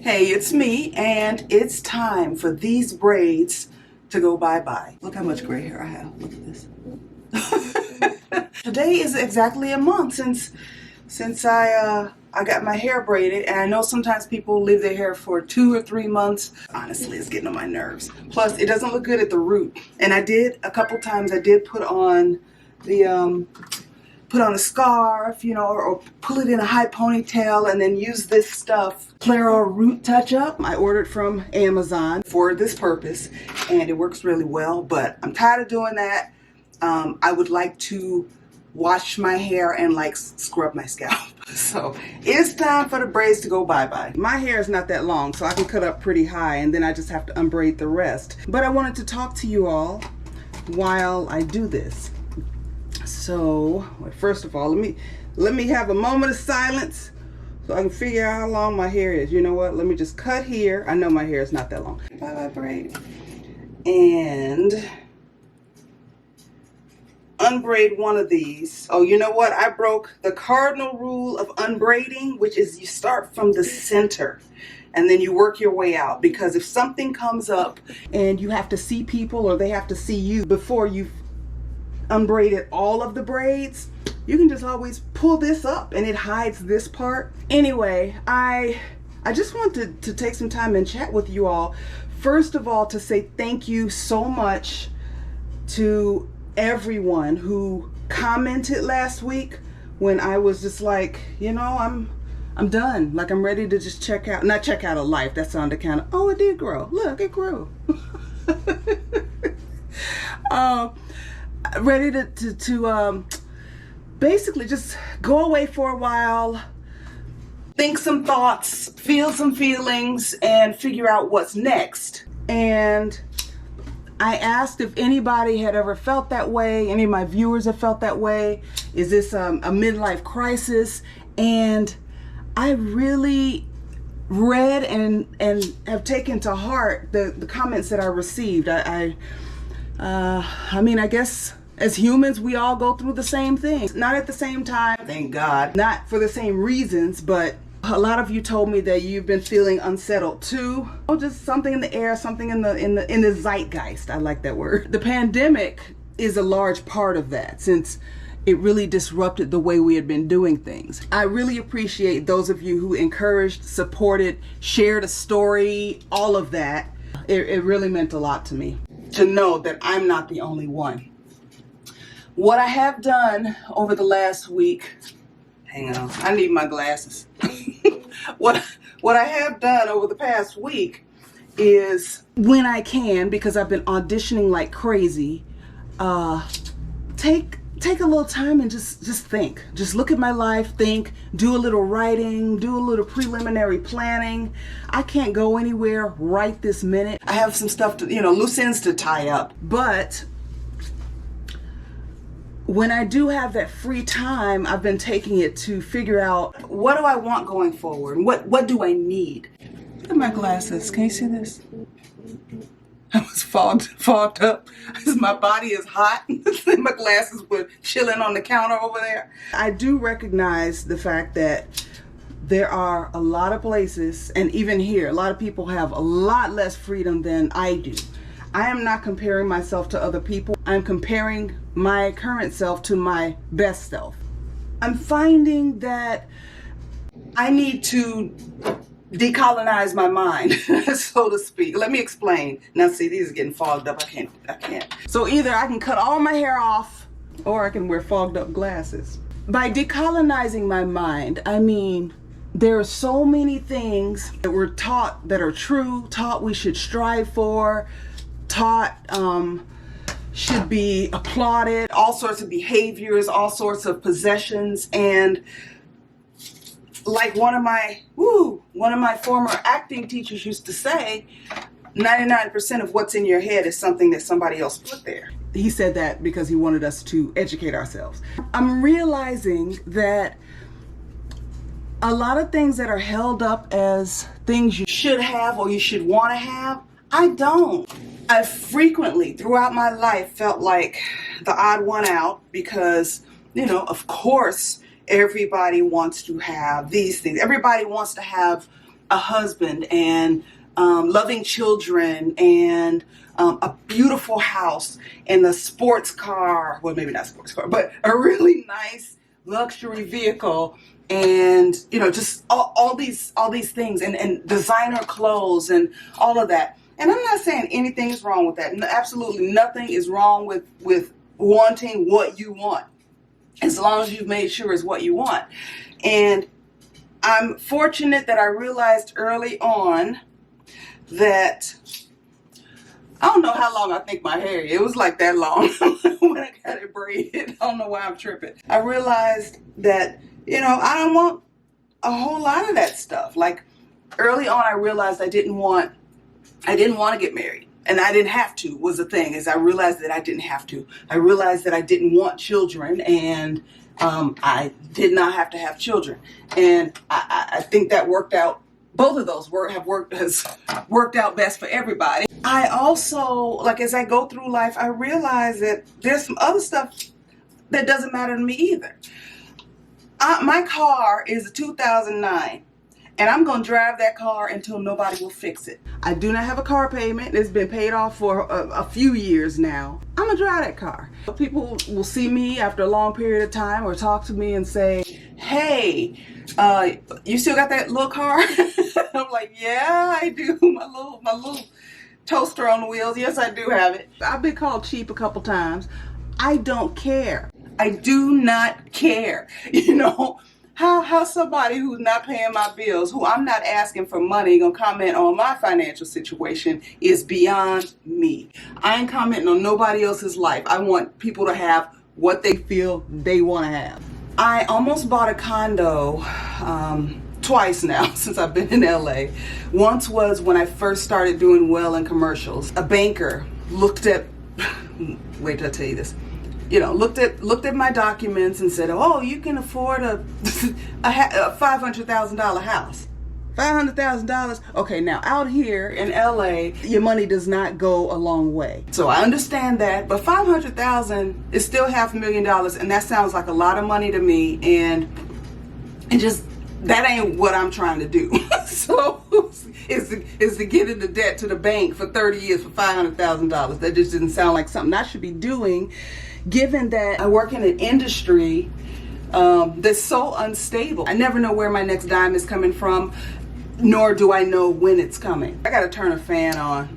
Hey, it's me, and it's time for these braids to go bye-bye. Look how much gray hair I have. Look at this. Today is exactly a month since I got my hair braided, and I know sometimes people leave their hair for 2 or 3 months. Honestly, it's getting on my nerves. Plus, it doesn't look good at the root. And I did a couple times. I did put on the put on a scarf, or pull it in a high ponytail and then use this stuff, Claro Root Touch Up. I ordered from Amazon for this purpose and it works really well, but I'm tired of doing that. I would like to wash my hair and like scrub my scalp. So it's time for the braids to go bye-bye. My hair is not that long, so I can cut up pretty high and then I just have to unbraid the rest. But I wanted to talk to you all while I do this. So, first of all, let me have a moment of silence so I can figure out how long my hair is. You know what? Let me just cut here. I know my hair is not that long. Bye-bye braid. And unbraid one of these. Oh, you know what? I broke the cardinal rule of unbraiding, which is you start from the center and then you work your way out. Because if something comes up and you have to see people or they have to see you before you've unbraided all of the braids, you can just always pull this up and it hides this part. Anyway, I just wanted to take some time and chat with you all. First of all, to say thank you so much to everyone who commented last week when I was just like, I'm done. Like, I'm ready to just not check out of life. That sounded kind of, oh, it did grow. Look, it grew. Ready to basically just go away for a while, think some thoughts, feel some feelings, and figure out what's next. And I asked if anybody had ever felt that way, any of my viewers have felt that way. Is this a midlife crisis? And I really read and have taken to heart the comments that I received. I mean, I guess as humans, we all go through the same thing. Not at the same time, thank God. Not for the same reasons, but a lot of you told me that you've been feeling unsettled too. Oh, just something in the air, something in the zeitgeist. I like that word. The pandemic is a large part of that, since it really disrupted the way we had been doing things. I really appreciate those of you who encouraged, supported, shared a story, all of that. It really meant a lot to me to know that I'm not the only one. What I have done over the last week, hang on, I need my glasses. What I have done over the past week is, when I can, because I've been auditioning like crazy, take a little time and just think. Just look at my life, think, do a little writing, do a little preliminary planning. I can't go anywhere right this minute. I have some stuff to, loose ends to tie up. But when I do have that free time, I've been taking it to figure out, what do I want going forward? What do I need? Look at my glasses. Can you see this? I was fogged up. My body is hot. My glasses were chilling on the counter over there. I do recognize the fact that there are a lot of places, and even here, a lot of people have a lot less freedom than I do. I am not comparing myself to other people. I'm comparing my current self to my best self. I'm finding that I need to decolonize my mind, so to speak. Let me explain. Now see, these are getting fogged up. I can't. So either I can cut all my hair off or I can wear fogged up glasses. By decolonizing my mind, I mean, there are so many things that we're taught that are true, taught we should strive for, taught should be applauded, all sorts of behaviors, all sorts of possessions. And like one of my former acting teachers used to say, 99% of what's in your head is something that somebody else put there. He said that because he wanted us to educate ourselves. I'm realizing that a lot of things that are held up as things you should have or you should want to have, I don't. I frequently throughout my life felt like the odd one out because, of course, everybody wants to have these things. Everybody wants to have a husband and loving children and a beautiful house and a sports car, well, maybe not sports car, but a really nice luxury vehicle, and just all these things, and designer clothes and all of that. And I'm not saying anything is wrong with that. Absolutely nothing is wrong with wanting what you want, as long as you've made sure it's what you want. And I'm fortunate that I realized early on that, I don't know how long I think my hair, it was like that long when I got it braided. I don't know why I'm tripping. I realized that, I don't want a whole lot of that stuff. Like early on, I realized I didn't want to get married. And I didn't have to, was the thing, is I realized that I didn't have to. I realized that I didn't want children, and I did not have to have children. And I think that worked out. Both of those has worked out best for everybody. I also, like, as I go through life, I realize that there's some other stuff that doesn't matter to me either. My car is a 2009. And I'm going to drive that car until nobody will fix it. I do not have a car payment. It's been paid off for a few years now. I'm going to drive that car. People will see me after a long period of time or talk to me and say, hey, you still got that little car? I'm like, yeah, I do. My little toaster on the wheels. Yes, I do have it. I've been called cheap a couple times. I don't care. I do not care. How somebody who's not paying my bills, who I'm not asking for money, gonna comment on my financial situation is beyond me. I ain't commenting on nobody else's life. I want people to have what they feel they want to have. I almost bought a condo twice now since I've been in LA. Once was when I first started doing well in commercials. A banker looked at, wait till I tell you this. Looked at my documents and said, oh, you can afford a $500,000 house. $500,000? Okay, now out here in LA, your money does not go a long way. So I understand that, but $500,000 is still $500,000, and that sounds like a lot of money to me, and just, that ain't what I'm trying to do. So is to get into debt to the bank for 30 years for $500,000. That just didn't sound like something I should be doing, given that I work in an industry that's so unstable. I never know where my next dime is coming from, nor do I know when it's coming. I gotta turn a fan on.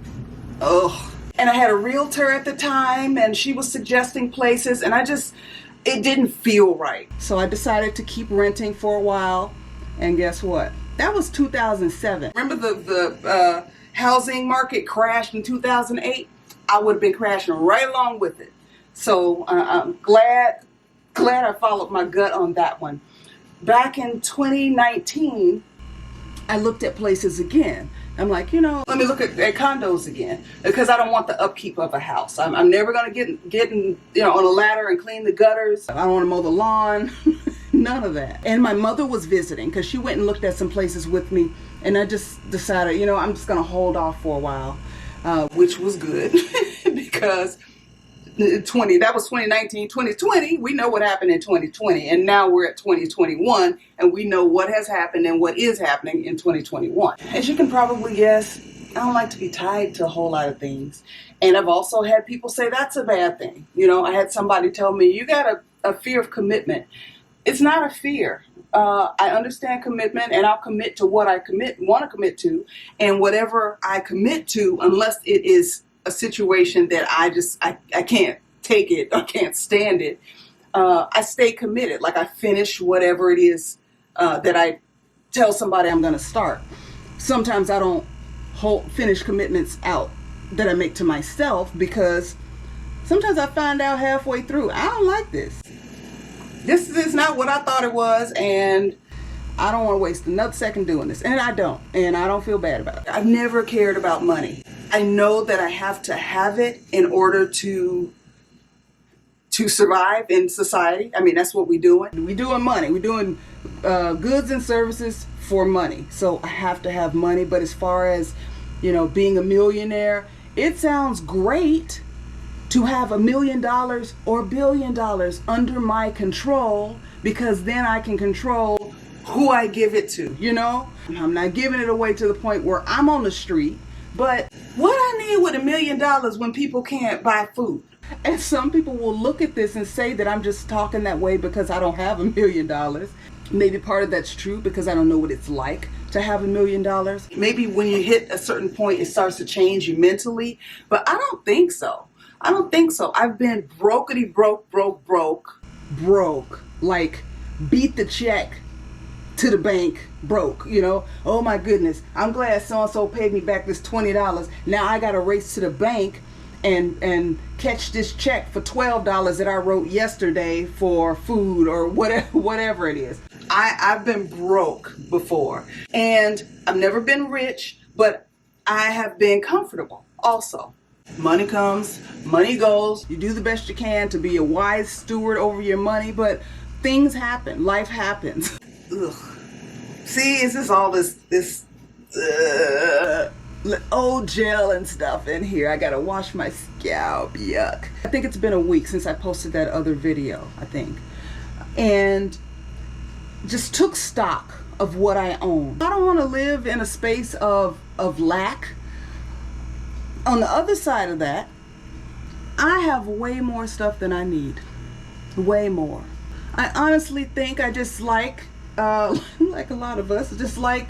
Ugh. And I had a realtor at the time, and she was suggesting places, and it didn't feel right. So I decided to keep renting for a while, and guess what? That was 2007. Remember the housing market crashed in 2008? I would have been crashing right along with it. So I'm glad I followed my gut on that one. Back in 2019, I looked at places again. I'm like, let me look at condos again, because I don't want the upkeep of a house. I'm never going to get in, on a ladder and clean the gutters. I don't want to mow the lawn. None of that. And my mother was visiting, because she went and looked at some places with me, and I just decided, I'm just going to hold off for a while, which was good because that was 2019. 2020, we know what happened in 2020, and now we're at 2021, and we know what has happened and what is happening in 2021. As you can probably guess, I don't like to be tied to a whole lot of things, and I've also had people say that's a bad thing. I had somebody tell me, you got a fear of commitment. It's not a fear. I understand commitment, and I'll commit to what I want to commit to, and whatever I commit to, unless it is a situation that I can't take it, I can't stand it, I stay committed. Like I finish whatever it is that I tell somebody I'm going to start. Sometimes I don't finish commitments out that I make to myself, because sometimes I find out halfway through, I don't like this. This is not what I thought it was, and I don't want to waste another second doing this. And I don't feel bad about it. I've never cared about money. I know that I have to have it in order to survive in society. I mean, that's what we're doing. We're doing money. We're doing goods and services for money. So I have to have money. But as far as, being a millionaire, it sounds great to have $1 million or $1 billion under my control, because then I can control who I give it to, you know? I'm not giving it away to the point where I'm on the street, but what I need with $1 million when people can't buy food? And some people will look at this and say that I'm just talking that way because I don't have $1 million. Maybe part of that's true because I don't know what it's like to have $1 million. Maybe when you hit a certain point, it starts to change you mentally, but I don't think so. I don't think so. I've been brokety broke, like beat the check to the bank broke, you know. Oh my goodness, I'm glad so-and-so paid me back this $20. Now I gotta race to the bank and catch this check for $12 that I wrote yesterday for food or whatever it is. I've been broke before, and I've never been rich, but I have been comfortable also. Money comes, money goes. You do the best you can to be a wise steward over your money, but things happen, life happens. Ugh. See, it's just all this old gel and stuff in here. I gotta wash my scalp, yuck. I think it's been a week since I posted that other video, I think. And just took stock of what I own. I don't wanna live in a space of lack. On the other side of that, I have way more stuff than I need. Way more. I honestly think I just like a lot of us, just like,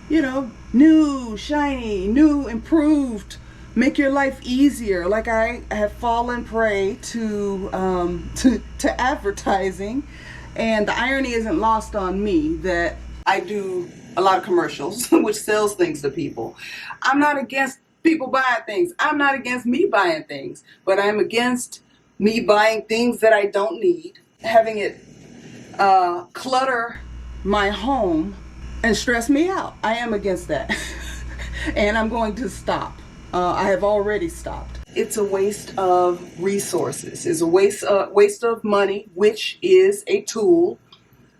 you know, new, shiny, new, improved, make your life easier. Like I have fallen prey to advertising, and the irony isn't lost on me that I do a lot of commercials, which sells things to people. I'm not against people buying things. I'm not against me buying things, but I'm against me buying things that I don't need, having it clutter my home and stress me out. I am against that. And I'm going to stop. I have already stopped. It's a waste of resources. It's a waste of money, which is a tool.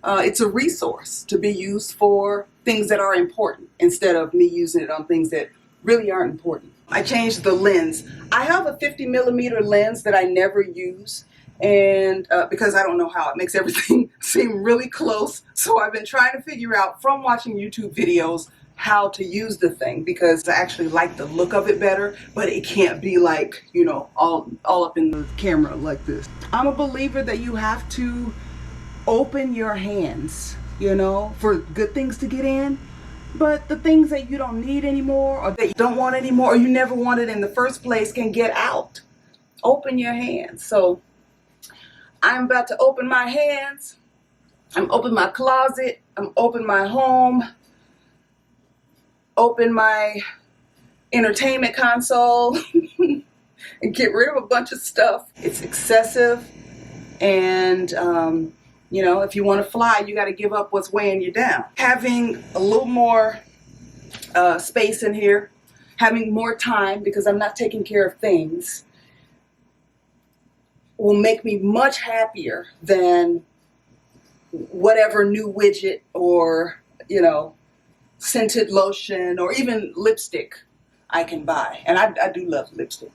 It's a resource to be used for things that are important instead of me using it on things that really aren't important. I changed the lens. I have a 50mm lens that I never use, and because I don't know how, it makes everything seem really close. So I've been trying to figure out from watching YouTube videos how to use the thing, because I actually like the look of it better, but it can't be like, you know, all up in the camera like this. I'm a believer that you have to open your hands, you know, for good things to get in, but the things that you don't need anymore or that you don't want anymore or you never wanted in the first place can get out. Open your hands. So I'm about to open my hands. I'm open my closet. I'm open my home. Open my entertainment console and get rid of a bunch of stuff. It's excessive, and you know, if you want to fly, you got to give up what's weighing you down. Having a little more space in here, having more time because I'm not taking care of things, will make me much happier than whatever new widget or, you know, scented lotion or even lipstick I can buy. And I do love lipstick.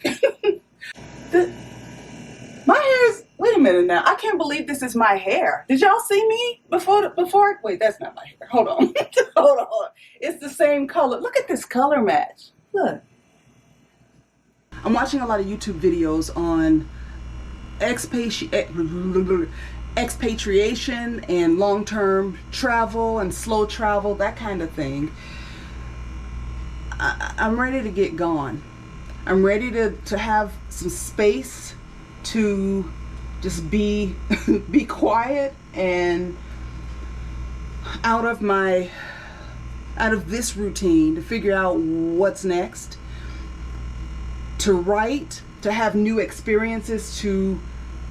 My hair is, wait a minute now, I can't believe this is my hair. Did y'all see me before? Wait, that's not my hair. Hold on. Hold on. It's the same color. Look at this color match. Look. I'm watching a lot of YouTube videos on expatriation and long-term travel and slow travel, that kind of thing. I'm ready to get gone. I'm ready to have some space to just be quiet and out of this routine, to figure out what's next, to write, to have new experiences to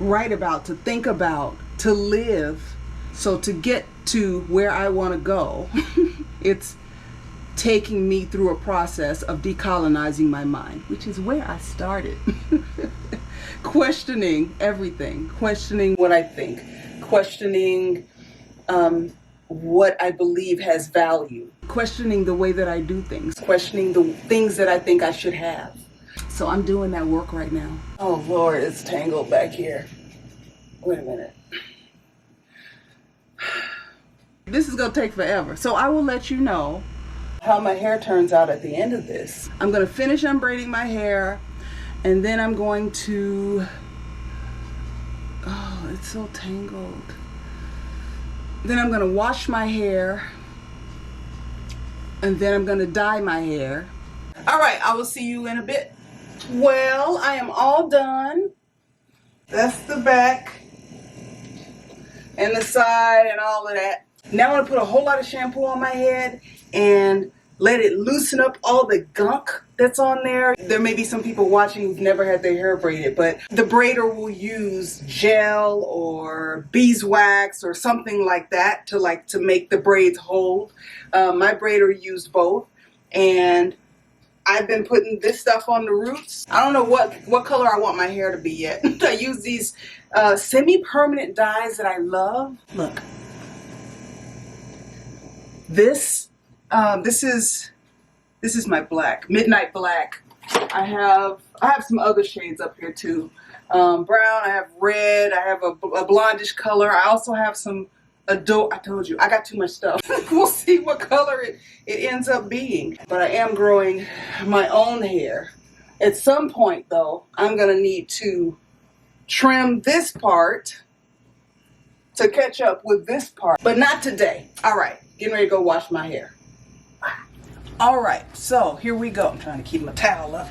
write about, to think about, to live. So to get to where I want to go, it's taking me through a process of decolonizing my mind, which is where I started. Questioning everything, questioning what I think, questioning what I believe has value, questioning the way that I do things, questioning the things that I think I should have. So I'm doing that work right now. Oh Lord, it's tangled back here. Wait a minute. This is gonna take forever. So I will let you know how my hair turns out at the end of this. I'm gonna finish unbraiding my hair, and then I'm going to, oh, it's so tangled. Then I'm gonna wash my hair, and then I'm gonna dye my hair. All right, I will see you in a bit. Well, I am all done. That's the back and the side and all of that. Now I'm gonna put a whole lot of shampoo on my head and let it loosen up all the gunk that's on there. There may be some people watching who've never had their hair braided, but the braider will use gel or beeswax or something like that to make the braids hold. My braider used both, and I've been putting this stuff on the roots. I don't know what color I want my hair to be yet. I use these semi-permanent dyes that I love. Look, this is my black, midnight black. I have some other shades up here too. Brown, I have red, I have a blondish color. I also have some I told you, I got too much stuff. We'll see what color it ends up being. But I am growing my own hair. At some point though, I'm gonna need to trim this part to catch up with this part, but not today. All right, getting ready to go wash my hair. All right, so here we go. I'm trying to keep my towel up.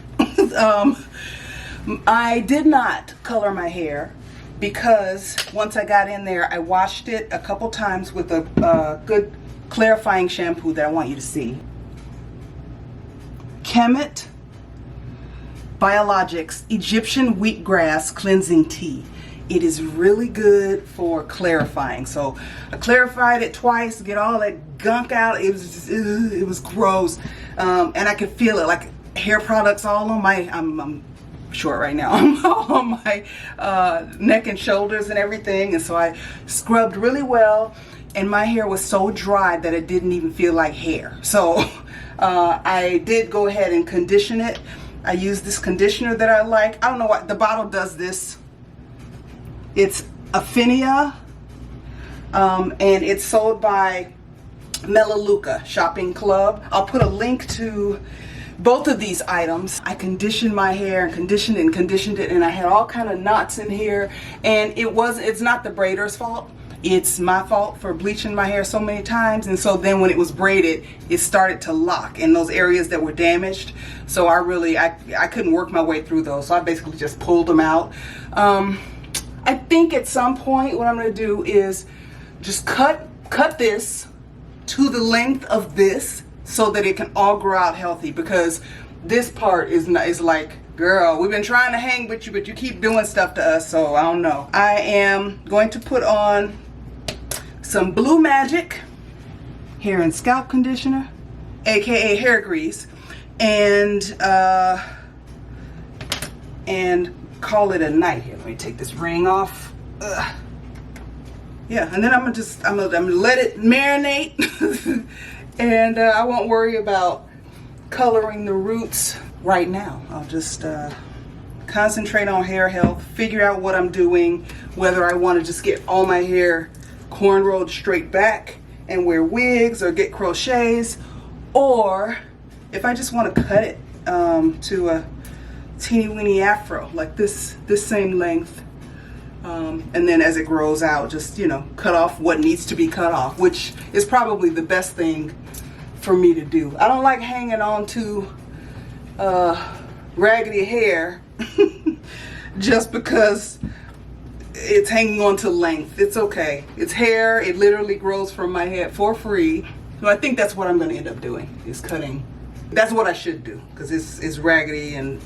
I did not color my hair because once I got in there, I washed it a couple times with a good clarifying shampoo that I want you to see. Kemet Biologics Egyptian Wheatgrass Cleansing Tea. It is really good for clarifying. So I clarified it twice to get all that gunk out. It was gross, and I could feel it, like hair products all on my. I'm short right now. I'm all on my neck and shoulders and everything, and so I scrubbed really well, and my hair was so dry that it didn't even feel like hair. So I did go ahead and condition it. I used this conditioner that I like. I don't know what the bottle does this. It's Affinia, and it's sold by Melaleuca Shopping Club. I'll put a link to both of these items. I conditioned my hair and conditioned it, and I had all kind of knots in here, and it's not the braider's fault. It's my fault for bleaching my hair so many times, and so then when it was braided, it started to lock in those areas that were damaged. So I couldn't work my way through those, so I basically just pulled them out. I think at some point what I'm going to do is just cut this to the length of this so that it can all grow out healthy, because this part is like, girl, we've been trying to hang with you, but you keep doing stuff to us, so I don't know. I am going to put on some Blue Magic hair and scalp conditioner, aka hair grease, and call it a night. Here, let me take this ring off. Yeah, and then I'm gonna let it marinate, and I won't worry about coloring the roots right now. I'll just concentrate on hair health, figure out what I'm doing, whether I want to just get all my hair cornrowed straight back and wear wigs or get crochets, or if I just want to cut it to a teeny weeny afro, like this same length, and then as it grows out, just, you know, cut off what needs to be cut off, which is probably the best thing for me to do. I don't like hanging on to raggedy hair just because it's hanging on to length. It's okay. It's hair. It literally grows from my head for free. So I think that's what I'm going to end up doing, is cutting. That's what I should do, because it's raggedy and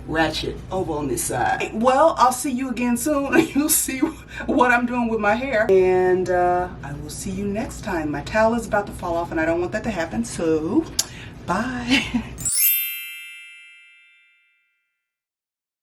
ratchet over on this side. Well, I'll see you again soon, and you'll see what I'm doing with my hair, and I will see you next time. My towel is about to fall off, and I don't want that to happen, so bye.